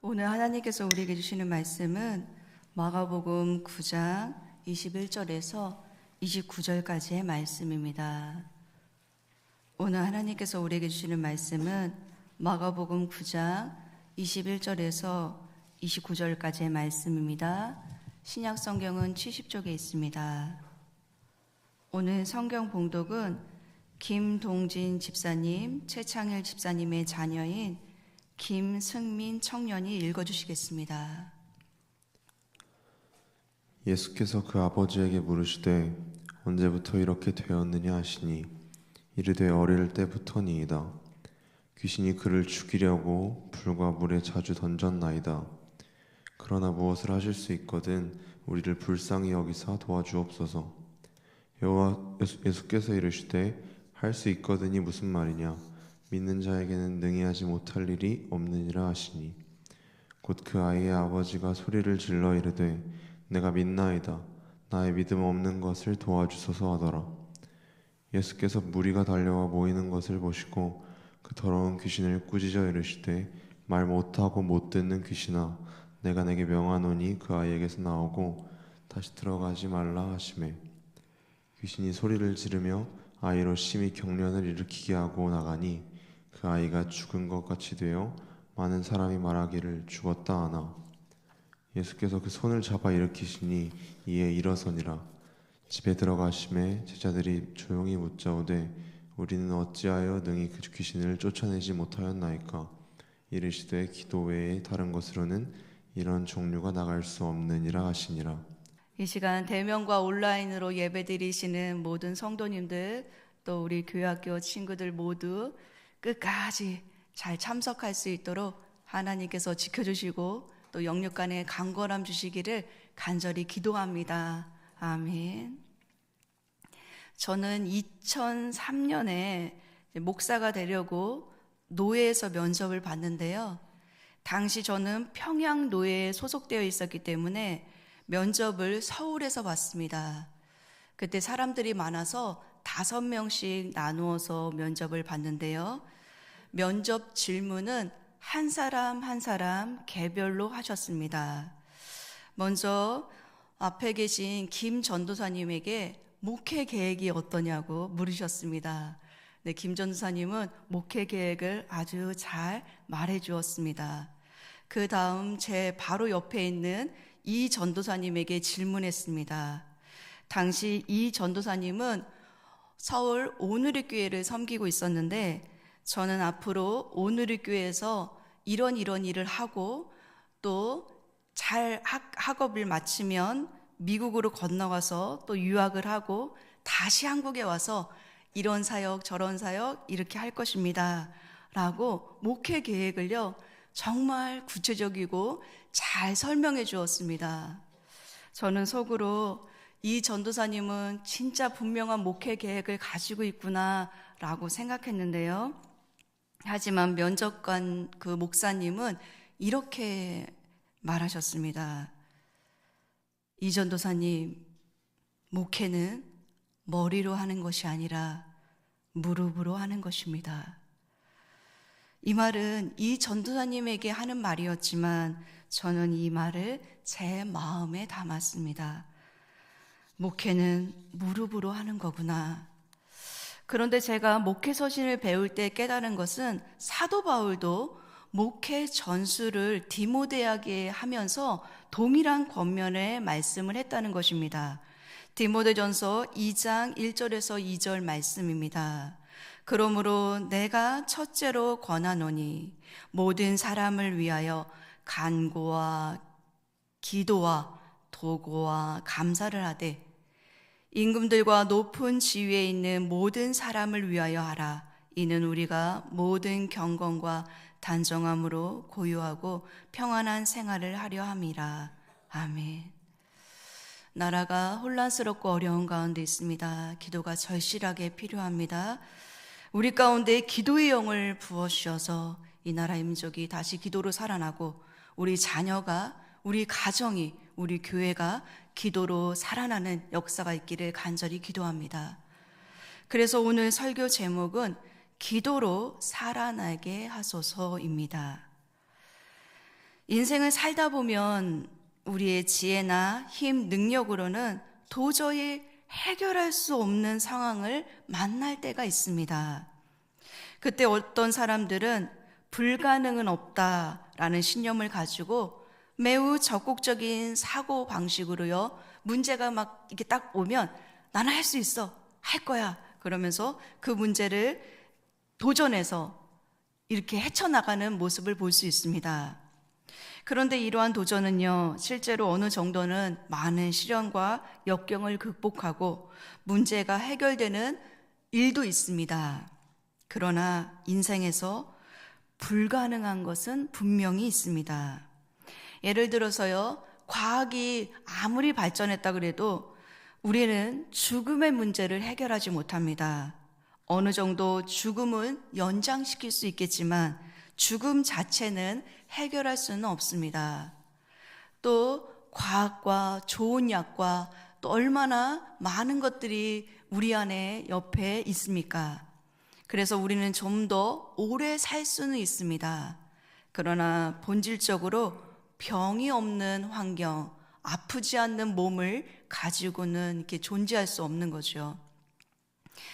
오늘 하나님께서 우리에게 주시는 말씀은 마가복음 9장 21절에서 29절까지의 말씀입니다. 오늘 하나님께서 우리에게 주시는 말씀은 마가복음 9장 21절에서 29절까지의 말씀입니다. 신약 성경은 70쪽에 있습니다. 오늘 성경 봉독은 김동진 집사님, 최창일 집사님의 자녀인 김승민 청년이 읽어주시겠습니다. 예수께서 그 아버지에게 물으시되 언제부터 이렇게 되었느냐 하시니 이르되 어릴 때부터니이다. 귀신이 그를 죽이려고 불과 물에 자주 던졌나이다. 그러나 무엇을 하실 수 있거든 우리를 불쌍히 여기사 도와주옵소서. 예수께서 이르시되 할 수 있거든이 무슨 말이냐? 믿는 자에게는 능히 하지 못할 일이 없느니라 하시니 곧 그 아이의 아버지가 소리를 질러 이르되 내가 믿나이다. 나의 믿음 없는 것을 도와주소서 하더라. 예수께서 무리가 달려와 모이는 것을 보시고 그 더러운 귀신을 꾸짖어 이르시되 말 못하고 못 듣는 귀신아, 내가 내게 명하노니 그 아이에게서 나오고 다시 들어가지 말라 하시매 귀신이 소리를 지르며 아이로 심히 경련을 일으키게 하고 나가니 그 아이가 죽은 것 같이 되어 많은 사람이 말하기를 죽었다 하나 예수께서 그 손을 잡아 일으키시니 이에 일어서니라. 집에 들어가심에 제자들이 조용히 묻자오되 우리는 어찌하여 능히 그 귀신을 쫓아내지 못하였나이까? 이르시되 기도 외에 다른 것으로는 이런 종류가 나갈 수 없느니라 하시니라. 이 시간 대면과 온라인으로 예배드리시는 모든 성도님들, 또 우리 교회학교 친구들 모두 끝까지 잘 참석할 수 있도록 하나님께서 지켜주시고 또 영육간에 강건함 주시기를 간절히 기도합니다. 아멘. 저는 2003년에 목사가 되려고 노예에서 면접을 봤는데요. 당시 저는 평양노예에 소속되어 있었기 때문에 면접을 서울에서 봤습니다. 그때 사람들이 많아서 5명씩 나누어서 면접을 봤는데요. 면접 질문은 한 사람 한 사람 개별로 하셨습니다. 먼저 앞에 계신 김 전도사님에게 목회 계획이 어떠냐고 물으셨습니다. 네, 김 전도사님은 목회 계획을 아주 잘 말해 주었습니다. 그 다음 제 바로 옆에 있는 이 전도사님에게 질문했습니다. 당시 이 전도사님은 서울 오누리교회를 섬기고 있었는데 저는 앞으로 오누리교회에서 이런 일을 하고 또 잘 학업을 마치면 미국으로 건너가서 또 유학을 하고 다시 한국에 와서 이런 사역 저런 사역 이렇게 할 것입니다 라고 목회 계획을요 정말 구체적이고 잘 설명해 주었습니다. 저는 속으로 이 전도사님은 진짜 분명한 목회 계획을 가지고 있구나 라고 생각했는데요. 하지만 면접관 그 목사님은 이렇게 말하셨습니다. 이 전도사님, 목회는 머리로 하는 것이 아니라 무릎으로 하는 것입니다. 이 말은 이 전도사님에게 하는 말이었지만 저는 이 말을 제 마음에 담았습니다. 목회는 무릎으로 하는 거구나. 그런데 제가 목회 서신을 배울 때 깨달은 것은 사도 바울도 목회 전수를 디모데에게 하면서 동일한 권면의 말씀을 했다는 것입니다. 디모데전서 2장 1절에서 2절 말씀입니다. 그러므로 내가 첫째로 권하노니 모든 사람을 위하여 간구와 기도와 도고와 감사를 하되 임금들과 높은 지위에 있는 모든 사람을 위하여 하라. 이는 우리가 모든 경건과 단정함으로 고요하고 평안한 생활을 하려 함이라. 아멘. 나라가 혼란스럽고 어려운 가운데 있습니다. 기도가 절실하게 필요합니다. 우리 가운데 기도의 영을 부어주셔서 이 나라의 민족이 다시 기도로 살아나고 우리 자녀가, 우리 가정이, 우리 교회가 기도로 살아나는 역사가 있기를 간절히 기도합니다. 그래서 오늘 설교 제목은 기도로 살아나게 하소서입니다. 인생을 살다 보면 우리의 지혜나 힘, 능력으로는 도저히 해결할 수 없는 상황을 만날 때가 있습니다. 그때 어떤 사람들은 불가능은 없다라는 신념을 가지고 매우 적극적인 사고 방식으로요, 문제가 막 이렇게 딱 오면 나는 할 수 있어, 할 거야 그러면서 그 문제를 도전해서 이렇게 헤쳐나가는 모습을 볼 수 있습니다. 그런데 이러한 도전은요, 실제로 어느 정도는 많은 시련과 역경을 극복하고 문제가 해결되는 일도 있습니다. 그러나 인생에서 불가능한 것은 분명히 있습니다. 예를 들어서요, 과학이 아무리 발전했다 그래도 우리는 죽음의 문제를 해결하지 못합니다. 어느 정도 죽음은 연장시킬 수 있겠지만 죽음 자체는 해결할 수는 없습니다. 또 과학과 좋은 약과 또 얼마나 많은 것들이 우리 안에 옆에 있습니까? 그래서 우리는 좀 더 오래 살 수는 있습니다. 그러나 본질적으로 병이 없는 환경, 아프지 않는 몸을 가지고는 이렇게 존재할 수 없는 거죠.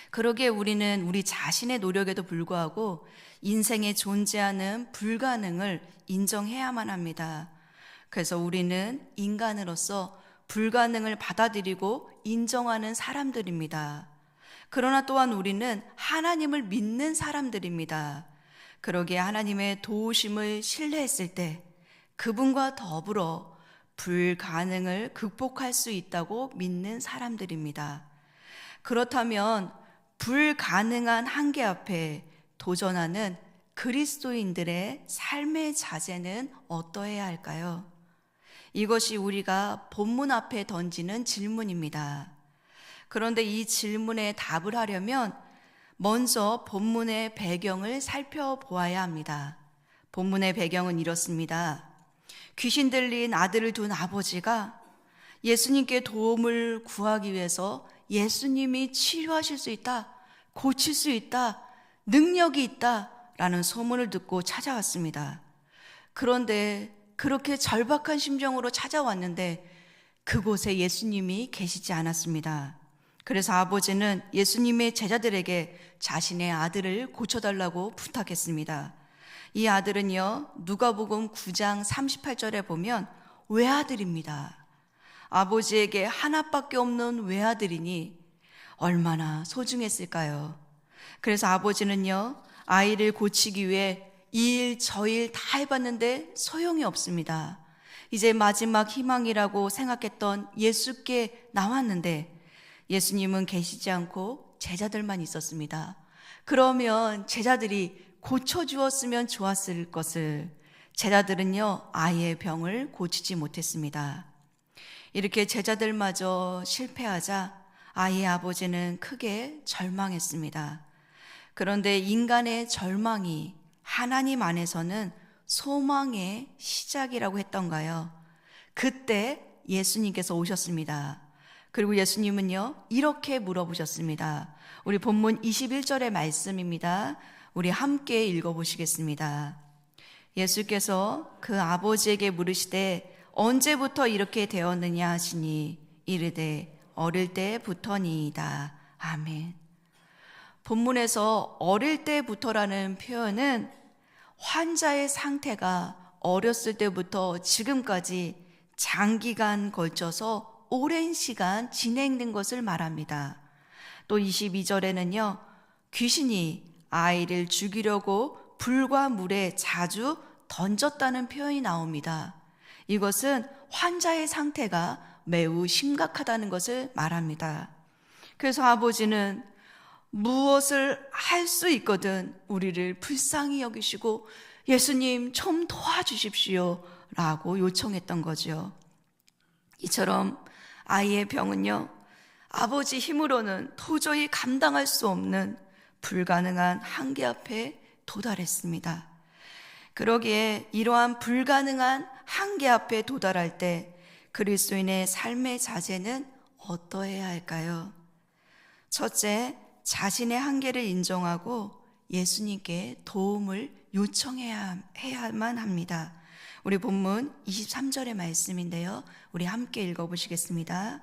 그러기에 우리는 우리 자신의 노력에도 불구하고 인생에 존재하는 불가능을 인정해야만 합니다. 그래서 우리는 인간으로서 불가능을 받아들이고 인정하는 사람들입니다. 그러나 또한 우리는 하나님을 믿는 사람들입니다. 그러기에 하나님의 도우심을 신뢰했을 때 그분과 더불어 불가능을 극복할 수 있다고 믿는 사람들입니다. 그렇다면 불가능한 한계 앞에 도전하는 그리스도인들의 삶의 자세는 어떠해야 할까요? 이것이 우리가 본문 앞에 던지는 질문입니다. 그런데 이 질문에 답을 하려면 먼저 본문의 배경을 살펴보아야 합니다. 본문의 배경은 이렇습니다. 귀신 들린 아들을 둔 아버지가 예수님께 도움을 구하기 위해서 예수님이 치료하실 수 있다, 고칠 수 있다, 능력이 있다 라는 소문을 듣고 찾아왔습니다. 그런데 그렇게 절박한 심정으로 찾아왔는데 그곳에 예수님이 계시지 않았습니다. 그래서 아버지는 예수님의 제자들에게 자신의 아들을 고쳐달라고 부탁했습니다. 이 아들은요, 누가복음 9장 38절에 보면 외아들입니다. 아버지에게 하나밖에 없는 외아들이니 얼마나 소중했을까요? 그래서 아버지는요, 아이를 고치기 위해 이 일 저 일 다 해봤는데 소용이 없습니다. 이제 마지막 희망이라고 생각했던 예수께 나왔는데 예수님은 계시지 않고 제자들만 있었습니다. 그러면 제자들이 고쳐주었으면 좋았을 것을 제자들은요, 아이의 병을 고치지 못했습니다. 이렇게 제자들마저 실패하자 아이의 아버지는 크게 절망했습니다. 그런데 인간의 절망이 하나님 안에서는 소망의 시작이라고 했던가요? 그때 예수님께서 오셨습니다. 그리고 예수님은요, 이렇게 물어보셨습니다. 우리 본문 21절의 말씀입니다. 우리 함께 읽어보시겠습니다. 예수께서 그 아버지에게 물으시되 언제부터 이렇게 되었느냐 하시니 이르되 어릴 때부터니이다. 아멘. 본문에서 어릴 때부터라는 표현은 환자의 상태가 어렸을 때부터 지금까지 장기간 걸쳐서 오랜 시간 진행된 것을 말합니다. 또 22절에는요, 귀신이 아이를 죽이려고 불과 물에 자주 던졌다는 표현이 나옵니다. 이것은 환자의 상태가 매우 심각하다는 것을 말합니다. 그래서 아버지는 무엇을 할 수 있거든 우리를 불쌍히 여기시고 예수님 좀 도와주십시오 라고 요청했던 거죠. 이처럼 아이의 병은요, 아버지 힘으로는 도저히 감당할 수 없는 불가능한 한계 앞에 도달했습니다. 그러기에 이러한 불가능한 한계 앞에 도달할 때 그리스도인의 삶의 자세는 어떠해야 할까요? 첫째, 자신의 한계를 인정하고 예수님께 도움을 요청해야만 합니다. 우리 본문 23절의 말씀인데요. 우리 함께 읽어보시겠습니다.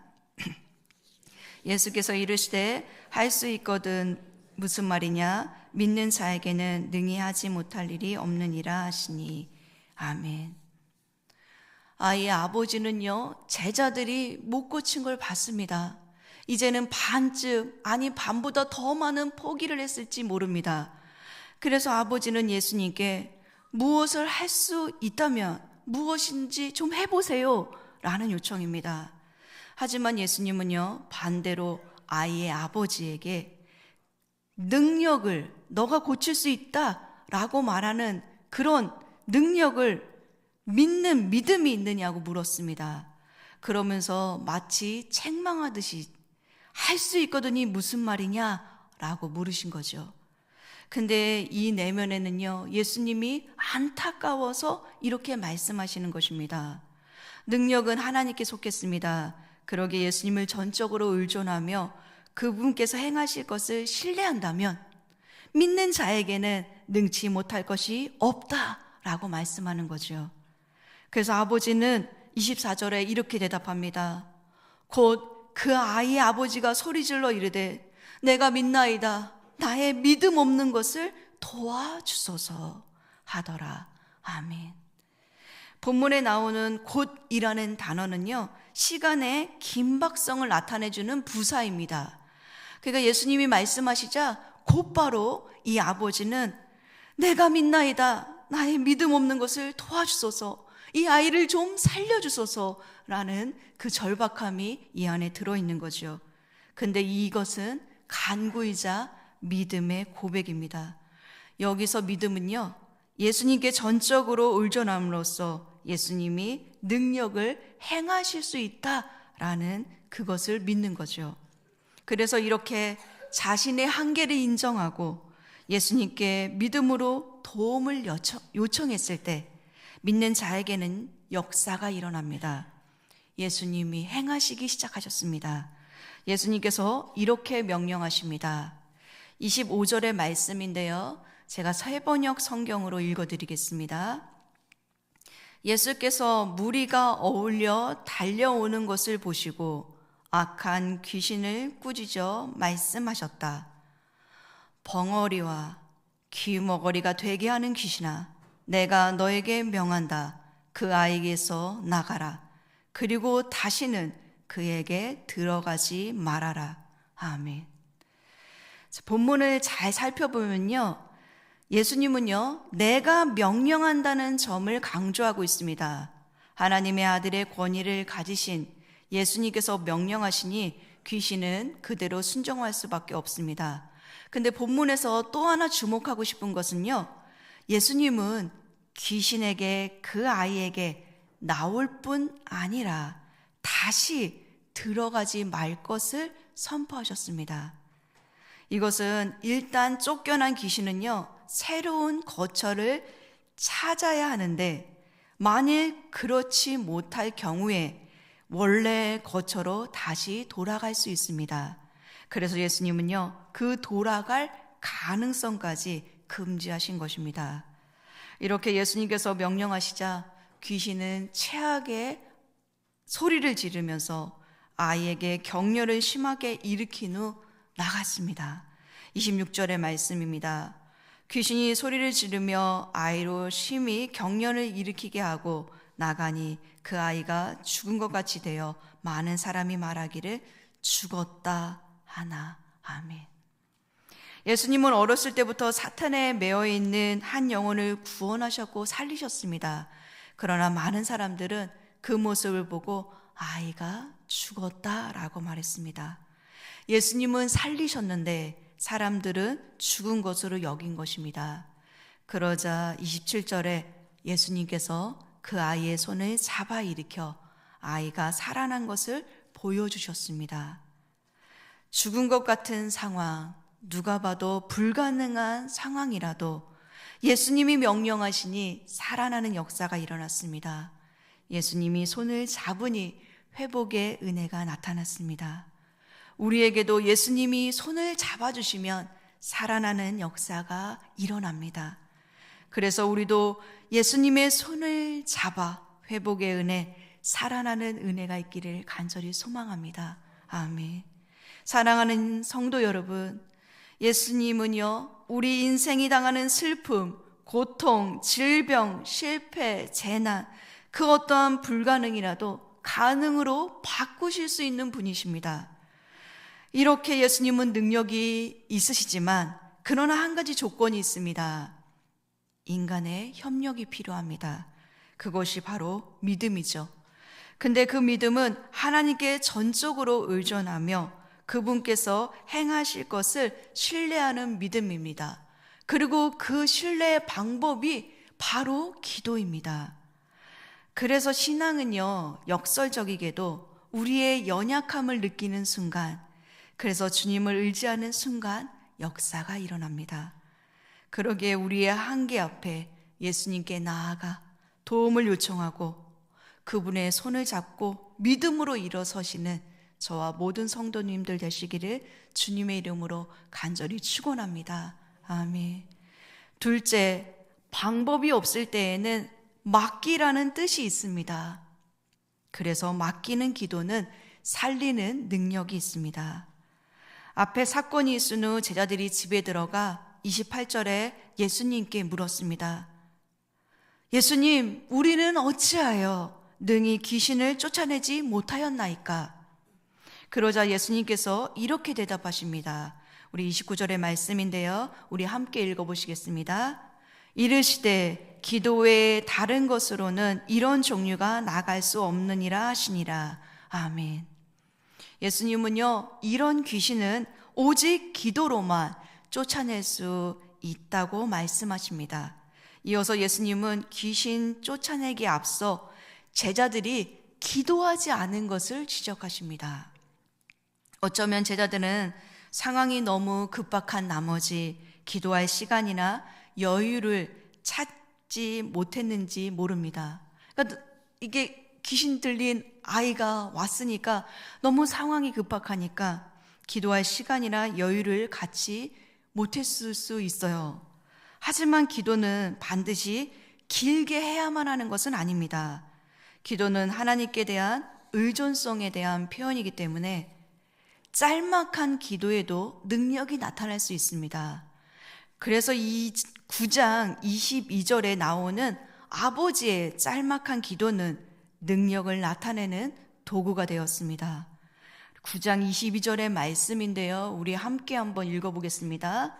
예수께서 이르시되 할 수 있거든 무슨 말이냐? 믿는 자에게는 능히 하지 못할 일이 없느니라 하시니. 아멘. 이 아버지는요, 제자들이 못 고친 걸 봤습니다. 이제는 반쯤, 아니 반보다 더 많은 포기를 했을지 모릅니다. 그래서 아버지는 예수님께 무엇을 할 수 있다면 무엇인지 좀 해보세요 라는 요청입니다. 하지만 예수님은요, 반대로 아이의 아버지에게 능력을, 너가 고칠 수 있다 라고 말하는 그런 능력을 믿는 믿음이 있느냐고 물었습니다. 그러면서 마치 책망하듯이 할 수 있거든이 무슨 말이냐 라고 물으신 거죠. 근데 이 내면에는요, 예수님이 안타까워서 이렇게 말씀하시는 것입니다. 능력은 하나님께 속했습니다. 그러기에 예수님을 전적으로 의존하며 그분께서 행하실 것을 신뢰한다면 믿는 자에게는 능치 못할 것이 없다라고 말씀하는 거죠. 그래서 아버지는 24절에 이렇게 대답합니다. 곧 그 아이의 아버지가 소리질러 이르되 내가 믿나이다. 나의 믿음 없는 것을 도와주소서 하더라. 아멘. 본문에 나오는 곧이라는 단어는요, 시간의 긴박성을 나타내주는 부사입니다. 그러니까 예수님이 말씀하시자 곧바로 이 아버지는 내가 믿나이다. 나의 믿음 없는 것을 도와주소서. 이 아이를 좀 살려주소서라는 그 절박함이 이 안에 들어있는 거죠. 근데 이것은 간구이자 믿음의 고백입니다. 여기서 믿음은요, 예수님께 전적으로 의존함으로써 예수님이 능력을 행하실 수 있다라는 그것을 믿는 거죠. 그래서 이렇게 자신의 한계를 인정하고 예수님께 믿음으로 도움을 요청했을 때 믿는 자에게는 역사가 일어납니다. 예수님이 행하시기 시작하셨습니다. 예수님께서 이렇게 명령하십니다. 25절의 말씀인데요, 제가 새번역 성경으로 읽어드리겠습니다. 예수께서 무리가 어울려 달려오는 것을 보시고 악한 귀신을 꾸짖어 말씀하셨다. 벙어리와 귀머거리가 되게 하는 귀신아, 내가 너에게 명한다. 그 아이에게서 나가라. 그리고 다시는 그에게 들어가지 말아라. 아멘. 본문을 잘 살펴보면요, 예수님은요, 내가 명령한다는 점을 강조하고 있습니다. 하나님의 아들의 권위를 가지신 예수님께서 명령하시니 귀신은 그대로 순종할 수밖에 없습니다. 근데 본문에서 또 하나 주목하고 싶은 것은요, 예수님은 귀신에게, 그 아이에게 나올 뿐 아니라 다시 들어가지 말 것을 선포하셨습니다. 이것은 일단 쫓겨난 귀신은요, 새로운 거처를 찾아야 하는데 만일 그렇지 못할 경우에 원래 거처로 다시 돌아갈 수 있습니다. 그래서 예수님은요, 그 돌아갈 가능성까지 금지하신 것입니다. 이렇게 예수님께서 명령하시자 귀신은 최악의 소리를 지르면서 아이에게 격려를 심하게 일으킨 후 나갔습니다. 26절의 말씀입니다. 귀신이 소리를 지르며 아이로 심히 격려를 일으키게 하고 나가니 그 아이가 죽은 것 같이 되어 많은 사람이 말하기를 죽었다 하나. 아멘. 예수님은 어렸을 때부터 사탄에 매여 있는 한 영혼을 구원하셨고 살리셨습니다. 그러나 많은 사람들은 그 모습을 보고 아이가 죽었다라고 말했습니다. 예수님은 살리셨는데 사람들은 죽은 것으로 여긴 것입니다. 그러자 27절에 예수님께서 그 아이의 손을 잡아 일으켜 아이가 살아난 것을 보여주셨습니다. 죽은 것 같은 상황, 누가 봐도 불가능한 상황이라도 예수님이 명령하시니 살아나는 역사가 일어났습니다. 예수님이 손을 잡으니 회복의 은혜가 나타났습니다. 우리에게도 예수님이 손을 잡아주시면 살아나는 역사가 일어납니다. 그래서 우리도 예수님의 손을 잡아 회복의 은혜, 살아나는 은혜가 있기를 간절히 소망합니다. 아멘. 사랑하는 성도 여러분, 예수님은요, 우리 인생이 당하는 슬픔, 고통, 질병, 실패, 재난, 그 어떠한 불가능이라도 가능으로 바꾸실 수 있는 분이십니다. 이렇게 예수님은 능력이 있으시지만 그러나 한 가지 조건이 있습니다. 인간의 협력이 필요합니다. 그것이 바로 믿음이죠. 근데 그 믿음은 하나님께 전적으로 의존하며 그분께서 행하실 것을 신뢰하는 믿음입니다. 그리고 그 신뢰의 방법이 바로 기도입니다. 그래서 신앙은요, 역설적이게도 우리의 연약함을 느끼는 순간, 그래서 주님을 의지하는 순간 역사가 일어납니다. 그러기에 우리의 한계 앞에 예수님께 나아가 도움을 요청하고 그분의 손을 잡고 믿음으로 일어서시는 저와 모든 성도님들 되시기를 주님의 이름으로 간절히 축원합니다. 아멘. 둘째, 방법이 없을 때에는 맡기라는 뜻이 있습니다. 그래서 맡기는 기도는 살리는 능력이 있습니다. 앞에 사건이 있은 후 제자들이 집에 들어가 28절에 예수님께 물었습니다. 예수님, 우리는 어찌하여 능히 귀신을 쫓아내지 못하였나이까? 그러자 예수님께서 이렇게 대답하십니다. 우리 29절의 말씀인데요, 우리 함께 읽어보시겠습니다. 이르시되 기도 외에 다른 것으로는 이런 종류가 나갈 수 없느니라 하시니라. 아멘. 예수님은요, 이런 귀신은 오직 기도로만 쫓아낼 수 있다고 말씀하십니다. 이어서 예수님은 귀신 쫓아내기에 앞서 제자들이 기도하지 않은 것을 지적하십니다. 어쩌면 제자들은 상황이 너무 급박한 나머지 기도할 시간이나 여유를 찾지 못했는지 모릅니다. 그러니까 이게 귀신 들린 아이가 왔으니까 너무 상황이 급박하니까 기도할 시간이나 여유를 갖지 못했을 수 있어요. 하지만 기도는 반드시 길게 해야만 하는 것은 아닙니다. 기도는 하나님께 대한 의존성에 대한 표현이기 때문에 짤막한 기도에도 능력이 나타날 수 있습니다. 그래서 이 9장 22절에 나오는 아버지의 짤막한 기도는 능력을 나타내는 도구가 되었습니다. 9장 22절의 말씀인데요, 우리 함께 한번 읽어보겠습니다.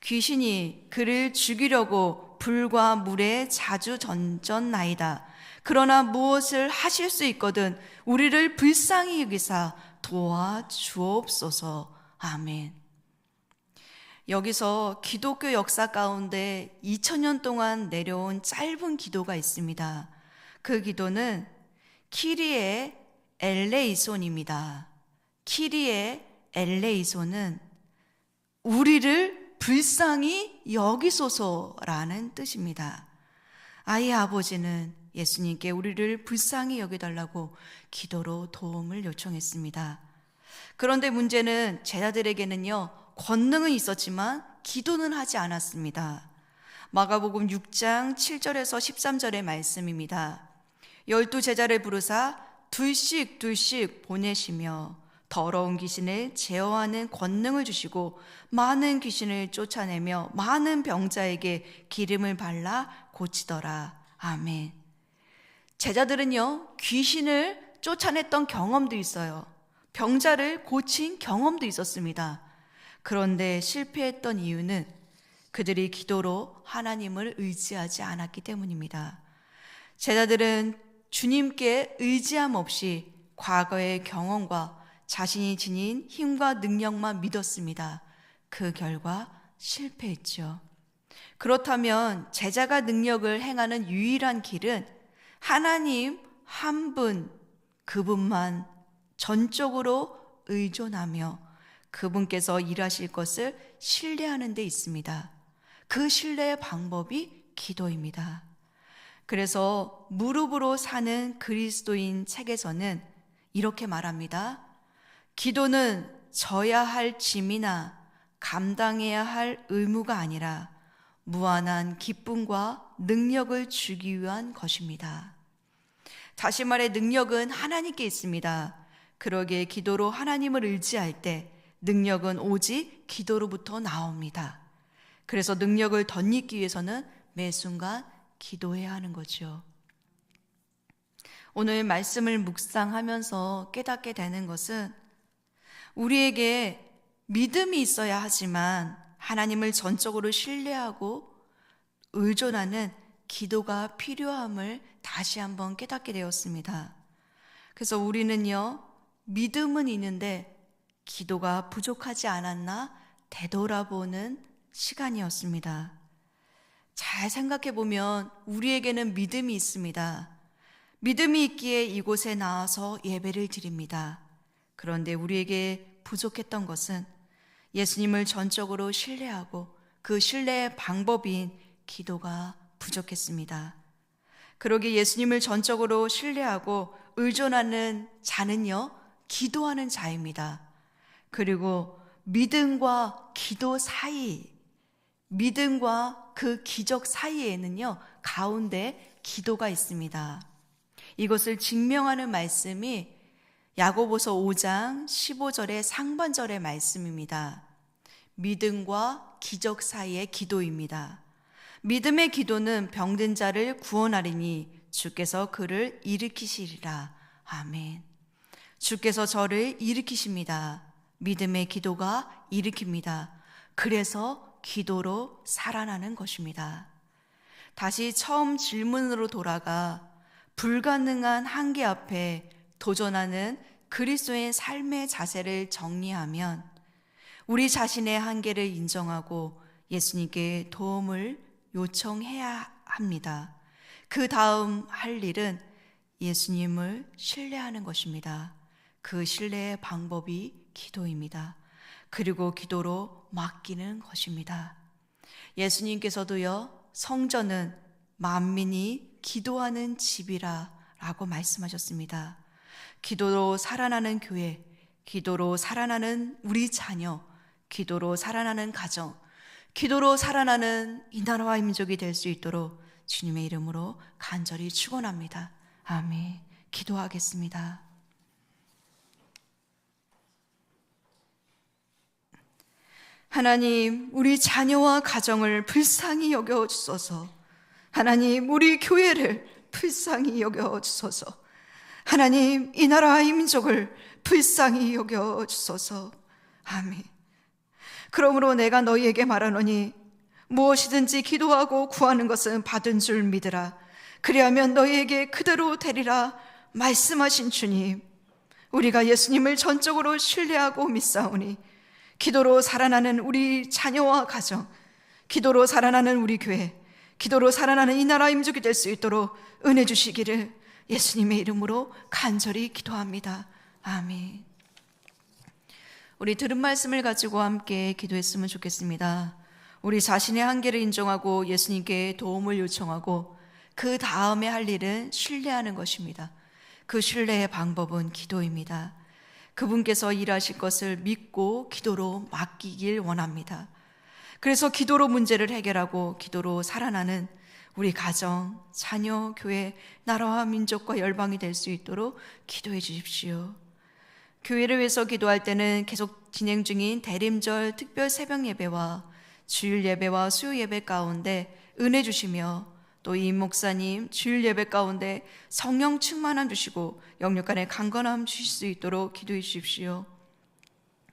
귀신이 그를 죽이려고 불과 물에 자주 던졌나이다. 그러나 무엇을 하실 수 있거든 우리를 불쌍히 여기사 도와주옵소서. 아멘. 여기서 기독교 역사 가운데 2000년 동안 내려온 짧은 기도가 있습니다. 그 기도는 키리에 엘레이손입니다. 키리에 엘레이손은 우리를 불쌍히 여기소서라는 뜻입니다. 아이의 아버지는 예수님께 우리를 불쌍히 여겨달라고 기도로 도움을 요청했습니다. 그런데 문제는 제자들에게는요, 권능은 있었지만 기도는 하지 않았습니다. 마가복음 6장 7절에서 13절의 말씀입니다. 12제자를 부르사 둘씩 보내시며 더러운 귀신을 제어하는 권능을 주시고 많은 귀신을 쫓아내며 많은 병자에게 기름을 발라 고치더라. 아멘. 제자들은요, 귀신을 쫓아냈던 경험도 있어요. 병자를 고친 경험도 있었습니다. 그런데 실패했던 이유는 그들이 기도로 하나님을 의지하지 않았기 때문입니다. 제자들은 주님께 의지함 없이 과거의 경험과 자신이 지닌 힘과 능력만 믿었습니다. 그 결과 실패했죠. 그렇다면 제자가 능력을 행하는 유일한 길은 하나님 한 분, 그분만 전적으로 의존하며 그분께서 일하실 것을 신뢰하는 데 있습니다. 그 신뢰의 방법이 기도입니다. 그래서 무릎으로 사는 그리스도인 책에서는 이렇게 말합니다. 기도는 져야 할 짐이나 감당해야 할 의무가 아니라 무한한 기쁨과 능력을 주기 위한 것입니다. 다시 말해 능력은 하나님께 있습니다. 그러기에 기도로 하나님을 의지할 때 능력은 오직 기도로부터 나옵니다. 그래서 능력을 덧입기 위해서는 매 순간 기도해야 하는 거죠. 오늘 말씀을 묵상하면서 깨닫게 되는 것은 우리에게 믿음이 있어야 하지만 하나님을 전적으로 신뢰하고 의존하는 기도가 필요함을 다시 한번 깨닫게 되었습니다. 그래서 우리는요, 믿음은 있는데 기도가 부족하지 않았나 되돌아보는 시간이었습니다. 잘 생각해 보면 우리에게는 믿음이 있습니다. 믿음이 있기에 이곳에 나와서 예배를 드립니다. 그런데 우리에게 부족했던 것은 예수님을 전적으로 신뢰하고 그 신뢰의 방법인 기도가 부족했습니다. 그러기에 예수님을 전적으로 신뢰하고 의존하는 자는요, 기도하는 자입니다. 그리고 믿음과 기도 사이, 믿음과 그 기적 사이에는요, 가운데 기도가 있습니다. 이것을 증명하는 말씀이 야고보서 5장 15절의 상반절의 말씀입니다. 믿음과 기적 사이의 기도입니다. 믿음의 기도는 병든 자를 구원하리니 주께서 그를 일으키시리라. 아멘. 주께서 저를 일으키십니다. 믿음의 기도가 일으킵니다. 그래서 기도로 살아나는 것입니다. 다시 처음 질문으로 돌아가 불가능한 한계 앞에 도전하는 그리스도의 삶의 자세를 정리하면 우리 자신의 한계를 인정하고 예수님께 도움을 요청해야 합니다. 그 다음 할 일은 예수님을 신뢰하는 것입니다. 그 신뢰의 방법이 기도입니다. 그리고 기도로 맡기는 것입니다. 예수님께서도요, 성전은 만민이 기도하는 집이라 라고 말씀하셨습니다. 기도로 살아나는 교회, 기도로 살아나는 우리 자녀, 기도로 살아나는 가정, 기도로 살아나는 이 나라와 민족이 될 수 있도록 주님의 이름으로 간절히 축원합니다. 아멘. 기도하겠습니다. 하나님, 우리 자녀와 가정을 불쌍히 여겨 주소서. 하나님, 우리 교회를 불쌍히 여겨 주소서. 하나님, 이 나라와 이 민족을 불쌍히 여겨 주소서. 아멘. 그러므로 내가 너희에게 말하노니 무엇이든지 기도하고 구하는 것은 받은 줄 믿으라. 그리하면 너희에게 그대로 되리라 말씀하신 주님, 우리가 예수님을 전적으로 신뢰하고 믿사오니 기도로 살아나는 우리 자녀와 가정, 기도로 살아나는 우리 교회, 기도로 살아나는 이 나라 민족이 될 수 있도록 은혜 주시기를 예수님의 이름으로 간절히 기도합니다. 아멘. 우리 들은 말씀을 가지고 함께 기도했으면 좋겠습니다. 우리 자신의 한계를 인정하고 예수님께 도움을 요청하고 그 다음에 할 일은 신뢰하는 것입니다. 그 신뢰의 방법은 기도입니다. 그분께서 일하실 것을 믿고 기도로 맡기길 원합니다. 그래서 기도로 문제를 해결하고 기도로 살아나는 우리 가정, 자녀, 교회, 나라와 민족과 열방이 될 수 있도록 기도해 주십시오. 교회를 위해서 기도할 때는 계속 진행 중인 대림절 특별 새벽 예배와 주일 예배와 수요 예배 가운데 은혜 주시며 또 임 목사님 주일 예배 가운데 성령 충만함 주시고 영육 간의 강건함 주실 수 있도록 기도해 주십시오.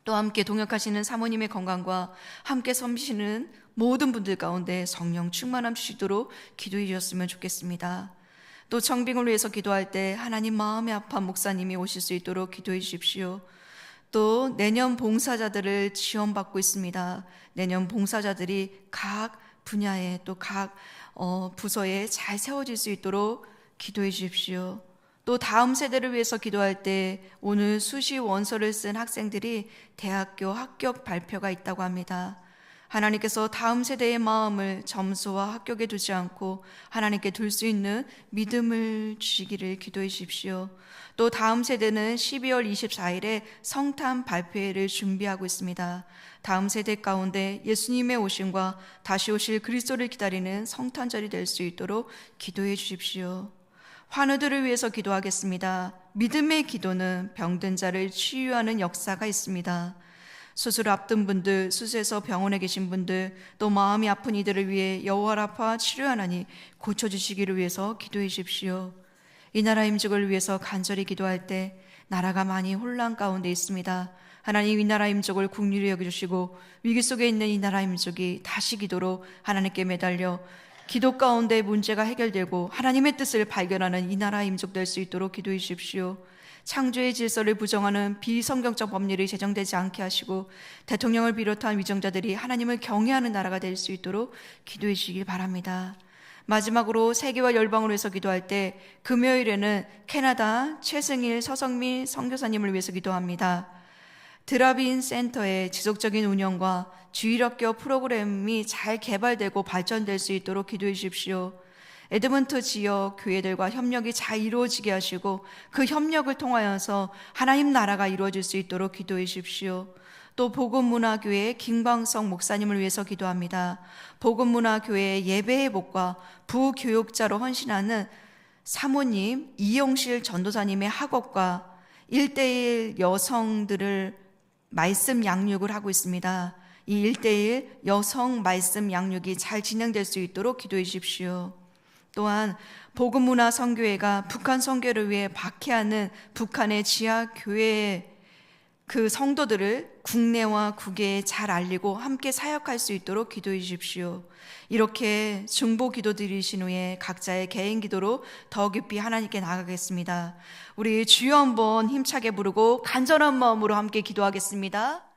또 함께 동역하시는 사모님의 건강과 함께 섬기시는 모든 분들 가운데 성령 충만함 주시도록 기도해 주셨으면 좋겠습니다. 또 청빙을 위해서 기도할 때 하나님 마음에 아픈 목사님이 오실 수 있도록 기도해 주십시오. 또 내년 봉사자들을 지원받고 있습니다. 내년 봉사자들이 각 분야에 또 각 부서에 잘 세워질 수 있도록 기도해 주십시오. 또 다음 세대를 위해서 기도할 때 오늘 수시 원서를 쓴 학생들이 대학교 합격 발표가 있다고 합니다. 하나님께서 다음 세대의 마음을 점수와 합격에 두지 않고 하나님께 둘 수 있는 믿음을 주시기를 기도해 주십시오. 또 다음 세대는 12월 24일에 성탄 발표회를 준비하고 있습니다. 다음 세대 가운데 예수님의 오심과 다시 오실 그리스도를 기다리는 성탄절이 될 수 있도록 기도해 주십시오. 환우들을 위해서 기도하겠습니다. 믿음의 기도는 병든 자를 치유하는 역사가 있습니다. 수술 앞둔 분들, 수술에서 병원에 계신 분들, 또 마음이 아픈 이들을 위해 여호와 라파 치료하나니 고쳐주시기를 위해서 기도해 주십시오. 이 나라 임직을 위해서 간절히 기도할 때 나라가 많이 혼란 가운데 있습니다. 하나님 이 나라 임족을 긍휼히 여겨주시고 위기 속에 있는 이 나라 임족이 다시 기도로 하나님께 매달려 기도 가운데 문제가 해결되고 하나님의 뜻을 발견하는 이 나라 임족 될 수 있도록 기도해 주십시오. 창조의 질서를 부정하는 비성경적 법률이 제정되지 않게 하시고 대통령을 비롯한 위정자들이 하나님을 경외하는 나라가 될 수 있도록 기도해 주시기 바랍니다. 마지막으로 세계와 열방으로 해서 기도할 때 금요일에는 캐나다 최승일 서성민 선교사님을 위해서 기도합니다. 드랍인 센터의 지속적인 운영과 주일학교 프로그램이 잘 개발되고 발전될 수 있도록 기도해 주십시오. 에드먼트 지역 교회들과 협력이 잘 이루어지게 하시고 그 협력을 통하여서 하나님 나라가 이루어질 수 있도록 기도해 주십시오. 또 복음문화교회 김광석 목사님을 위해서 기도합니다. 복음문화교회 예배의 복과 부교육자로 헌신하는 사모님 이용실 전도사님의 학업과 1:1 여성들을 말씀 양육을 하고 있습니다. 이 1:1 여성 말씀 양육이 잘 진행될 수 있도록 기도해 주십시오. 또한 복음문화 선교회가 북한 선교를 위해 박해하는 북한의 지하 교회의 그 성도들을 국내와 국외에 잘 알리고 함께 사역할 수 있도록 기도해 주십시오. 이렇게 중보 기도 드리신 후에 각자의 개인 기도로 더 깊이 하나님께 나아가겠습니다. 우리 주여 한번 힘차게 부르고 간절한 마음으로 함께 기도하겠습니다.